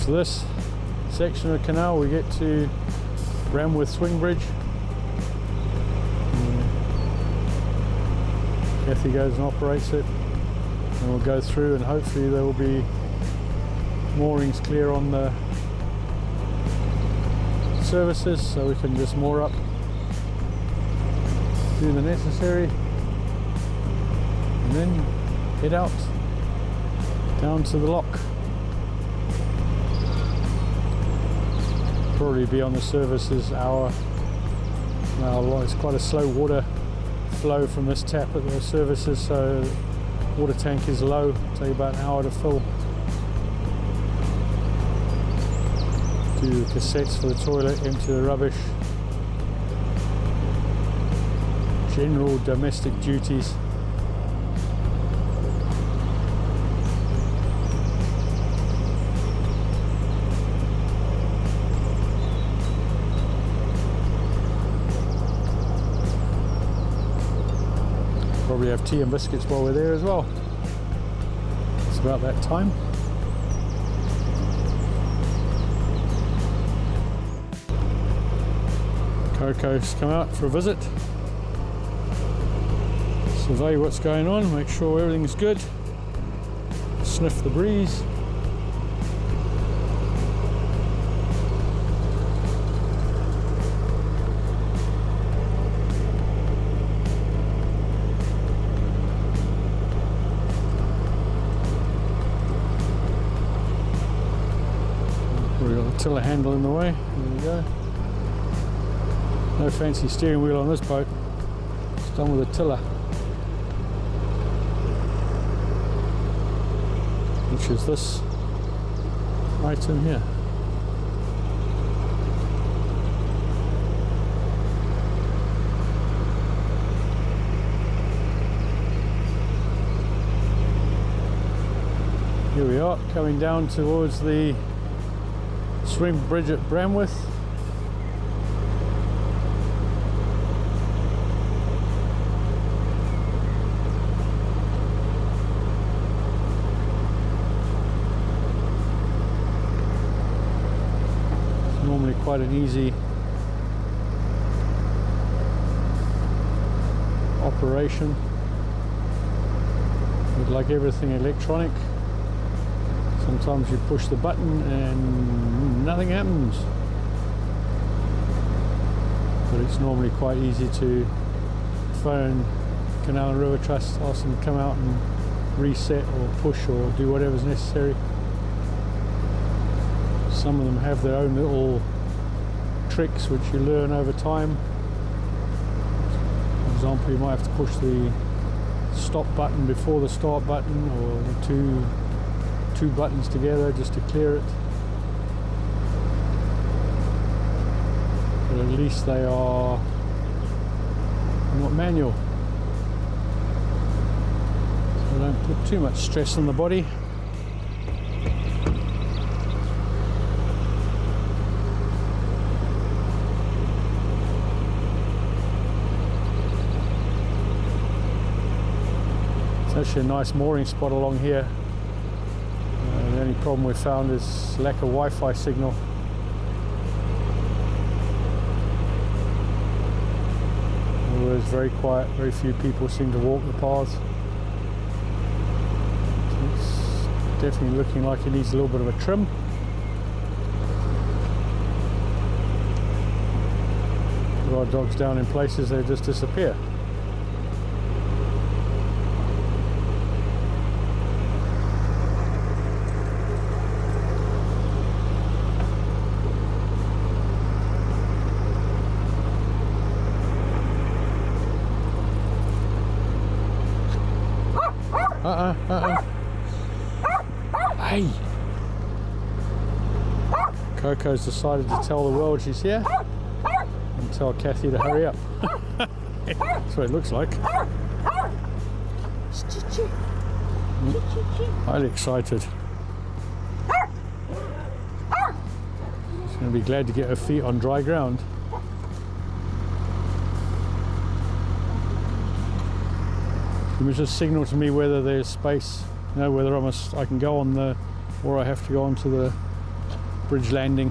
After this section of the canal we get to Bramwith swing bridge. Kathy goes and operates it, and we'll go through, and hopefully there will be moorings clear on the services so we can just moor up, do the necessary, and then head out down to the lock. Probably be on the services hour. Now it's quite a slow water flow from this tap at the services, so water tank is low. It'll take about an hour to fill. Do the cassettes for the toilet, empty the rubbish, general domestic duties. Probably have tea and biscuits while we're there as well. It's about that time. Coco's come out for a visit. Survey what's going on, make sure everything's good. Sniff the breeze. We've got the tiller handle in the way. There we go. No fancy steering wheel on this boat. It's done with a tiller, which is this item here. Here we are, coming down towards the swing bridge at Bramwith. It's normally quite an easy operation, but like everything electronic, sometimes you push the button and nothing happens. But it's normally quite easy to phone Canal and River Trust, ask them to come out and reset or push or do whatever's necessary. Some of them have their own little tricks which you learn over time. For example, you might have to push the stop button before the start button, or the two buttons together just to clear it. But at least they are not manual, so don't put too much stress on the body. It's actually a nice mooring spot along here. The only problem we've found is lack of Wi-Fi signal. It's very quiet, very few people seem to walk the paths. It's definitely looking like it needs a little bit of a trim. There are dogs down in places they just disappear. Hey! Coco's decided to tell the world she's here and tell Kathy to hurry up. That's what it looks like. Highly excited. She's going to be glad to get her feet on dry ground. You must just signal to me whether there's space, whether I can go on the, or I have to go onto the bridge landing.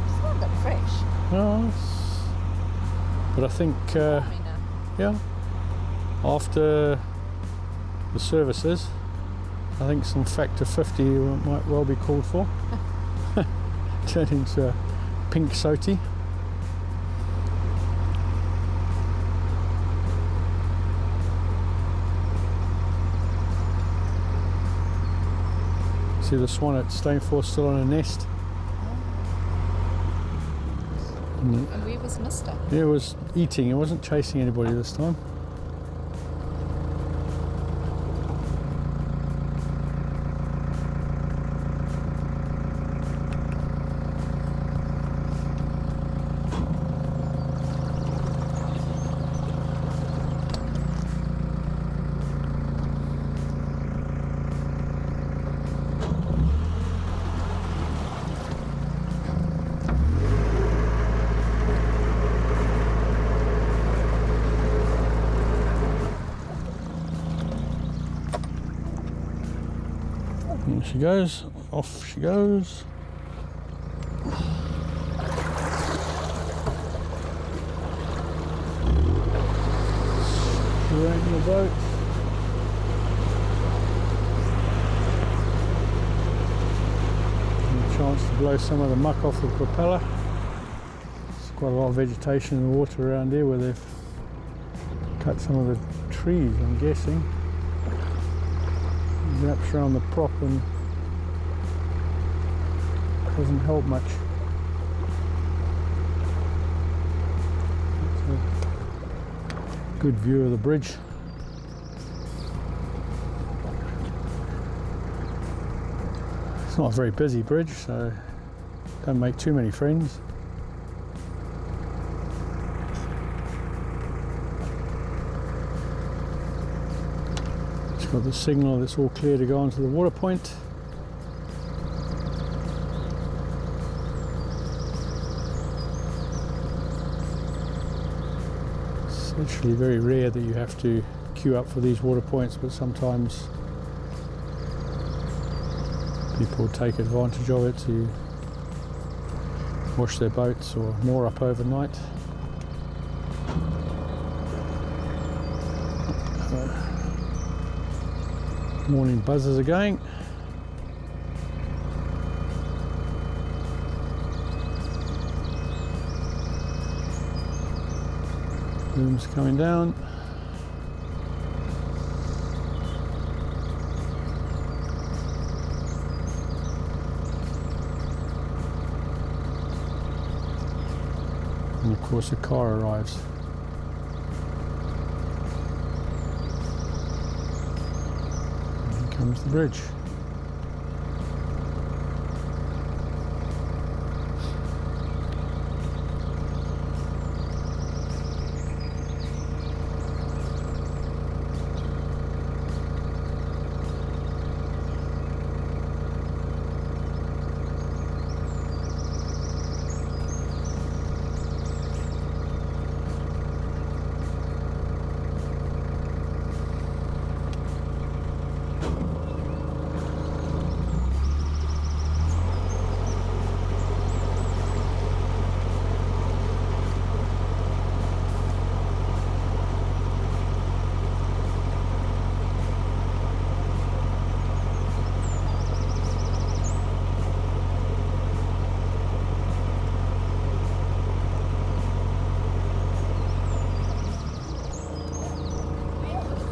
It's not that fresh. No, but I think yeah, after the services, I think some factor 50 might well be called for. Turn into a pink soti. See the swan at Stainforth still on a nest. And where was Mister? Yeah, it was eating, it wasn't chasing anybody this time. There she goes, off she goes. Straighten the boat. And a chance to blow some of the muck off the propeller. There's quite a lot of vegetation in the water around here where they've cut some of the trees, I'm guessing. Wraps around the prop and doesn't help much. It's a good view of the bridge. It's not a very busy bridge, so don't make too many friends. Got the signal that's all clear to go onto the water point. It's actually very rare that you have to queue up for these water points, but sometimes people take advantage of it to wash their boats or moor up overnight. Morning buzzers again. Boom's coming down. And of course a car arrives. Comes the bridge.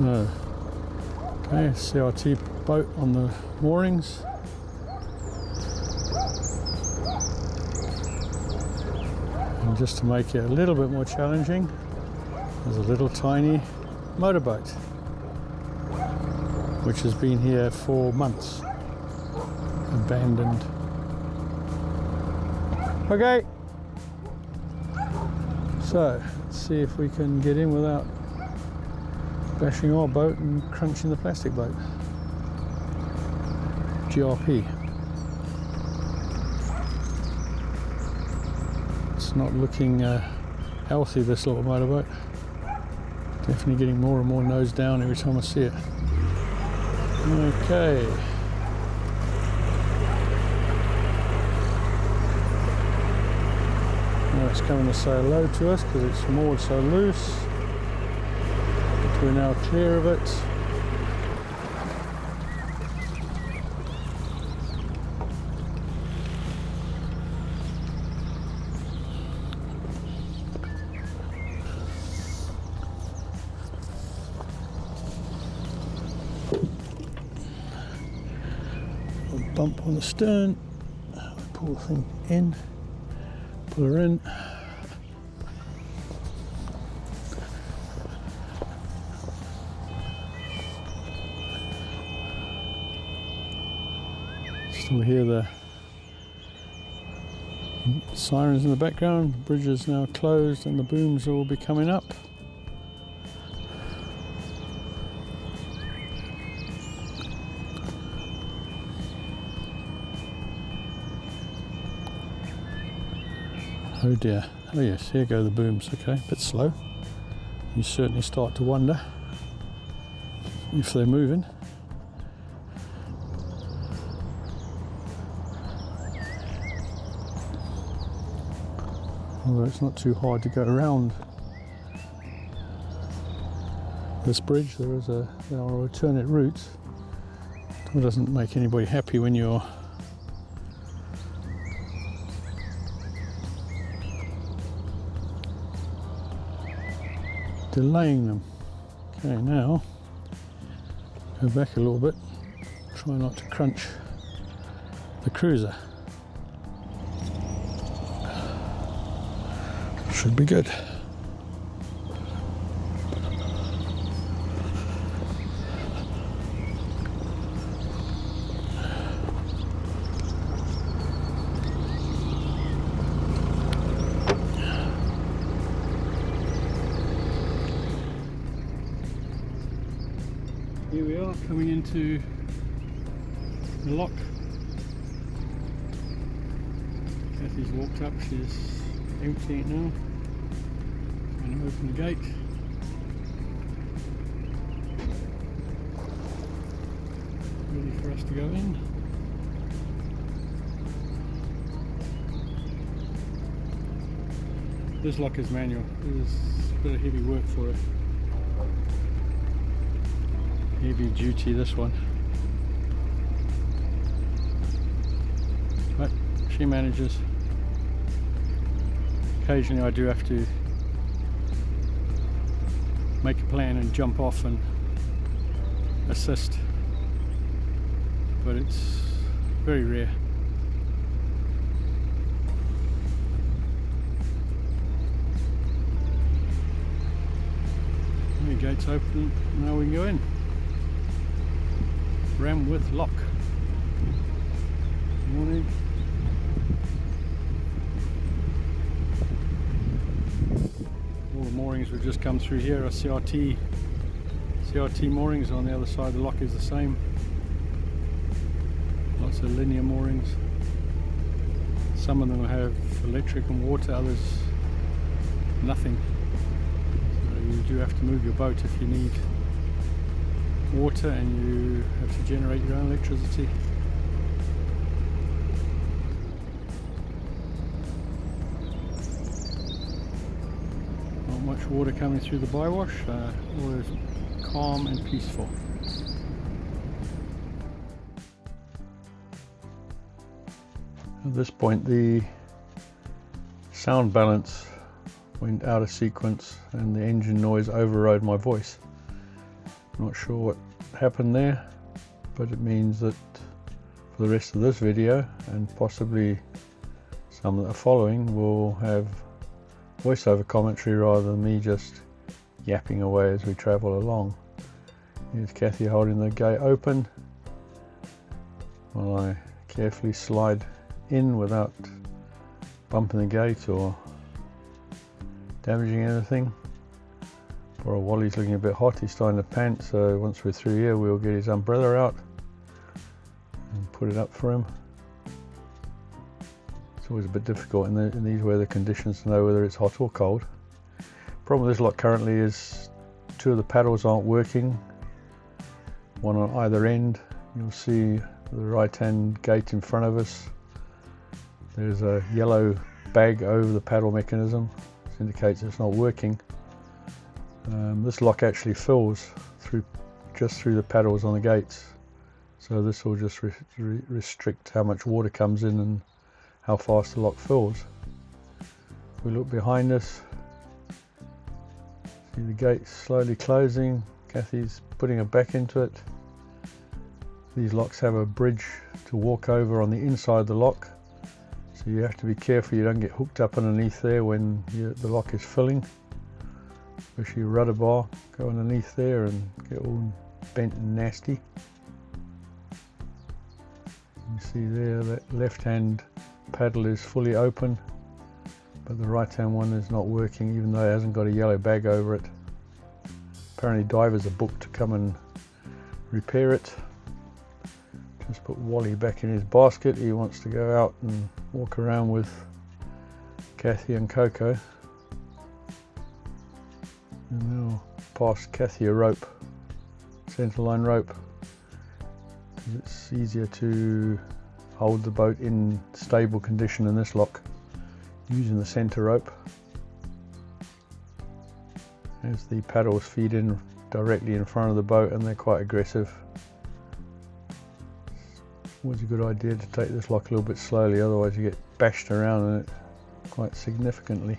No. Okay, CRT boat on the moorings. And just to make it a little bit more challenging, there's a little tiny motorboat which has been here for months, abandoned. Okay, so let's see if we can get in without bashing our boat and crunching the plastic boat. GRP. It's not looking healthy, this little motorboat. Definitely getting more and more nose down every time I see it. Okay. Now it's coming to say hello to us because it's moored so loose. But we're now clear of it. Bump on the stern, pull the thing in, pull her in. Still hear the sirens in the background. The bridge is now closed and the booms will be coming up. Oh dear, oh yes, here go the booms. Okay, a bit slow. You certainly start to wonder if they're moving. Although it's not too hard to go around this bridge, there are alternate routes. It doesn't make anybody happy when you're delaying them. Okay, now go back a little bit, try not to crunch the cruiser. Should be good. Here we are coming into the lock. Kathy's walked up, she's emptying it now. Going to open the gate. Ready for us to go in. This lock is manual. This is a bit of heavy work for her. Heavy duty, this one. But she manages. Occasionally I do have to make a plan and jump off and assist, but it's very rare. The gate's open, now we can go in. Bramwith lock. Good morning. All the moorings we've just come through here are CRT moorings. On the other side the lock is the same. Lots of linear moorings. Some of them have electric and water, others nothing. So you do have to move your boat if you need water and you have to generate your own electricity. Not much water coming through the bywash, all is calm and peaceful. At this point the sound balance went out of sequence and the engine noise overrode my voice. Not sure what happened there, but it means that for the rest of this video and possibly some that are following will have voiceover commentary rather than me just yapping away as we travel along. Here's Kathy holding the gate open while I carefully slide in without bumping the gate or damaging anything. Poor old Wally's looking a bit hot, he's starting to pant, so once we're through here we'll get his umbrella out and put it up for him. It's always a bit difficult in these weather conditions to know whether it's hot or cold. Problem with this lock currently is 2 of the paddles aren't working, one on either end. You'll see the right hand gate in front of us. There's a yellow bag over the paddle mechanism. This indicates it's not working. This lock actually fills just through the paddles on the gates, so this will just restrict how much water comes in and how fast the lock fills. If we look behind us, see the gate slowly closing. Kathy's putting her back into it. These locks have a bridge to walk over on the inside of the lock, so you have to be careful you don't get hooked up underneath there when the lock is filling. Especially a rudder bar, go underneath there and get all bent and nasty. You see there that left hand paddle is fully open, but the right hand one is not working, even though it hasn't got a yellow bag over it. Apparently divers are booked to come and repair it. Just put Wally back in his basket. He wants to go out and walk around with Kathy and Coco. And now pass Kathy a rope, centerline rope, because it's easier to hold the boat in stable condition in this lock using the center rope, as the paddles feed in directly in front of the boat and they're quite aggressive. It's always a good idea to take this lock a little bit slowly, otherwise you get bashed around in it quite significantly.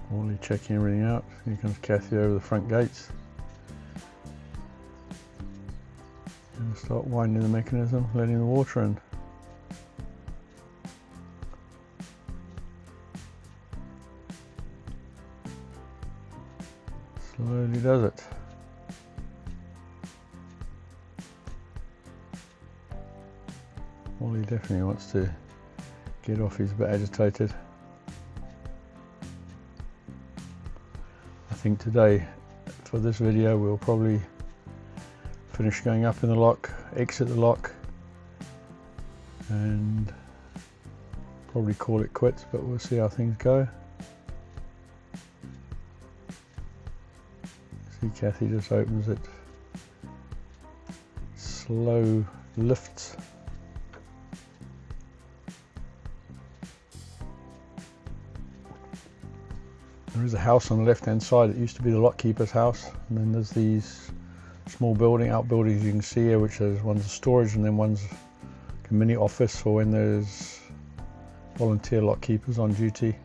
Wally checking everything out. Here comes Kathy over the front gates. And start winding the mechanism, letting the water in. Slowly does it. Wally definitely wants to get off, he's a bit agitated. I think today, for this video, we'll probably finish going up in the lock, exit the lock, and probably call it quits, but we'll see how things go. See, Kathy just opens it, slow lifts. There is a house on the left hand side that used to be the lock keeper's house, and then there's these small outbuildings you can see here, which is one's a storage and then one's a mini office for when there's volunteer lock keepers on duty.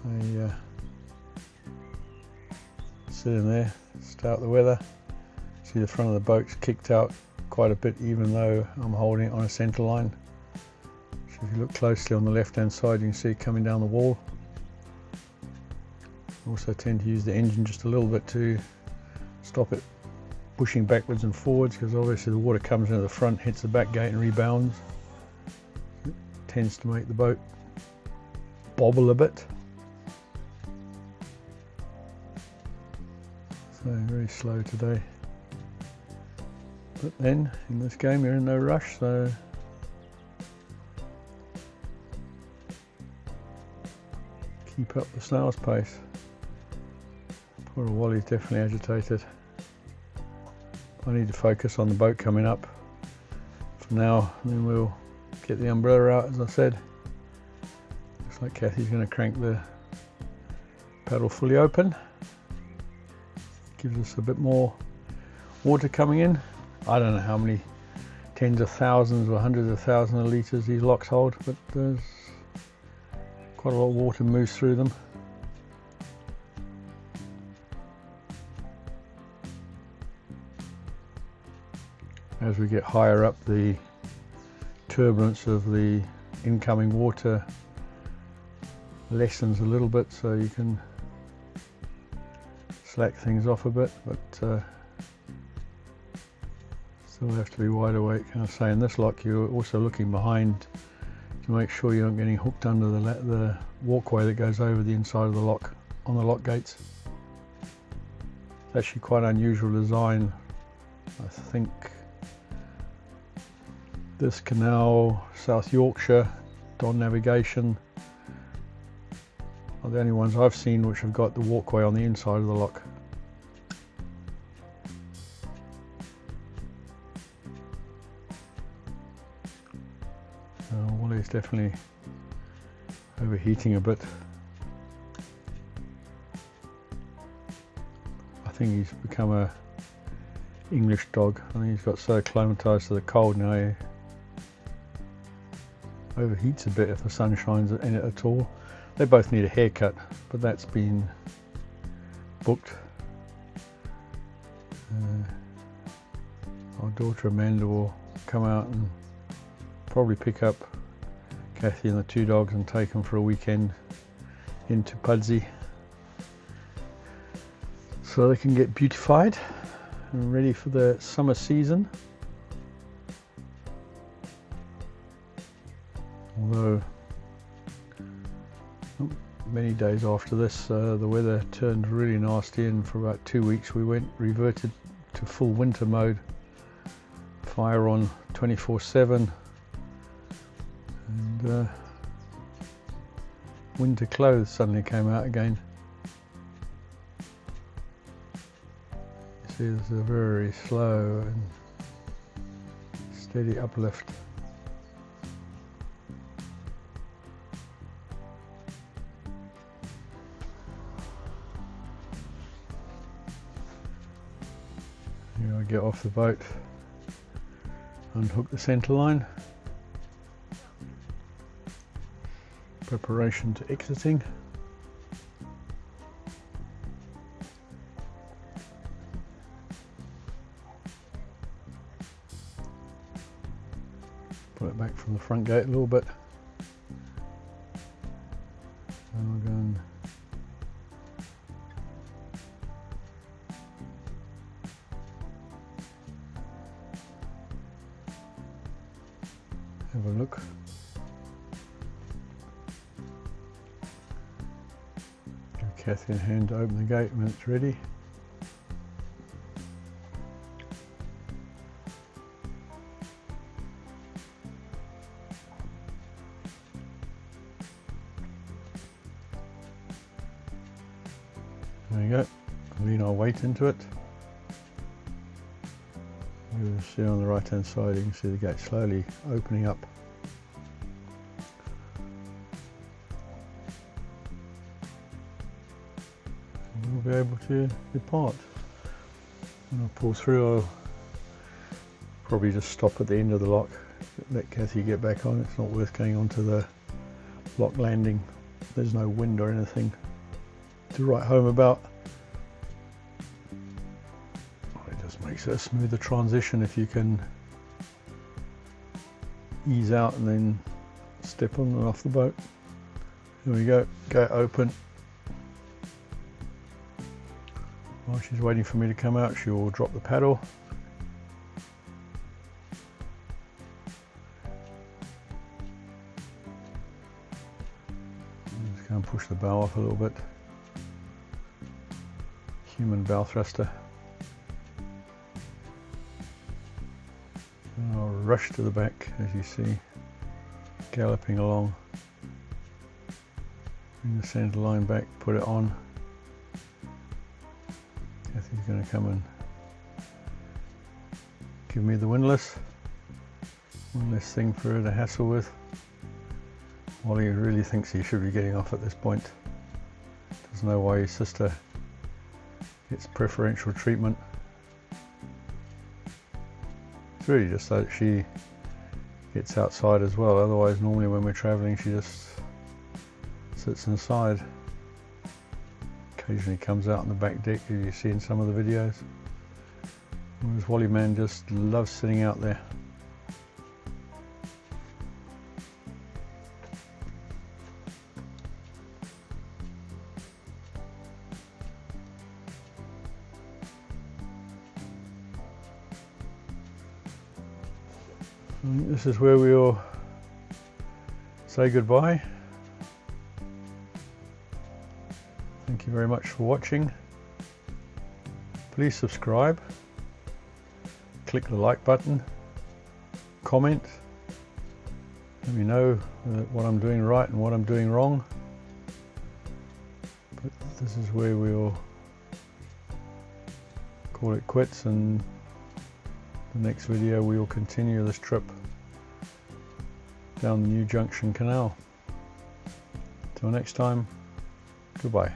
They sit in there, stay out the weather. See the front of the boat's kicked out quite a bit, even though I'm holding it on a centre line. So if you look closely on the left hand side, you can see it coming down the wall. Also tend to use the engine just a little bit to stop it pushing backwards and forwards, because obviously the water comes into the front, hits the back gate and rebounds. It tends to make the boat bobble a bit. So very slow today. But then in this game you're in no rush, so keep up the snail's pace. Poor Wally's definitely agitated. I need to focus on the boat coming up for now, and then we'll get the umbrella out, as I said. Looks like Kathy's going to crank the paddle fully open. Gives us a bit more water coming in. I don't know how many tens of thousands or hundreds of thousands of litres these locks hold, but there's quite a lot of water moves through them. As we get higher up, the turbulence of the incoming water lessens a little bit, so you can slack things off a bit, but still have to be wide awake. And I say in this lock you're also looking behind to make sure you're not getting hooked under the walkway that goes over the inside of the lock on the lock gates. It's actually quite an unusual design I think this canal, South Yorkshire, Don Navigation, are the only ones I've seen which have got the walkway on the inside of the lock. Wally's definitely overheating a bit. I think he's become a English dog. I think he's got so acclimatized to the cold now he overheats a bit if the sun shines in it at all. They both need a haircut, but that's been booked. Our daughter Amanda will come out and probably pick up Kathy and the two dogs and take them for a weekend into Pudsey so they can get beautified and ready for the summer season. Although many days after this the weather turned really nasty, and for about 2 weeks we reverted to full winter mode, fire on 24/7, and winter clothes suddenly came out again. You see there's a very slow and steady uplift. Here I get off the boat, unhook the centre line, preparation to exiting. Pull it back from the front gate a little bit, and we'll go and have a look. Give Kathy a hand to open the gate when it's ready. There you go. Lean our weight into it. You see on the right hand side, you can see the gate slowly opening up. And we'll be able to depart. When I pull through, I'll probably just stop at the end of the lock, let Kathy get back on. It's not worth going onto the lock landing. There's no wind or anything to write home about. Makes it a smoother transition if you can ease out and then step on and off the boat. Here we go, gate open. While she's waiting for me to come out, she will drop the paddle. Just go and push the bow off a little bit. Human bow thruster. And I'll rush to the back, as you see, galloping along. Bring the centre line back, put it on. Kathy's going to come and give me the windlass. One less thing for her to hassle with. Wally really thinks he should be getting off at this point. Doesn't know why his sister gets preferential treatment. It's really just so that she gets outside as well. Otherwise, normally when we're travelling, she just sits inside. Occasionally comes out on the back deck, as you see in some of the videos. Whereas Wally Man just loves sitting out there. This is where we'll say goodbye. Thank you very much for watching. Please subscribe. click the like button, comment, let me know what I'm doing right and what I'm doing wrong. But this is where we'll call it quits, and the next video we will continue this trip down the New Junction Canal. Till next time, goodbye.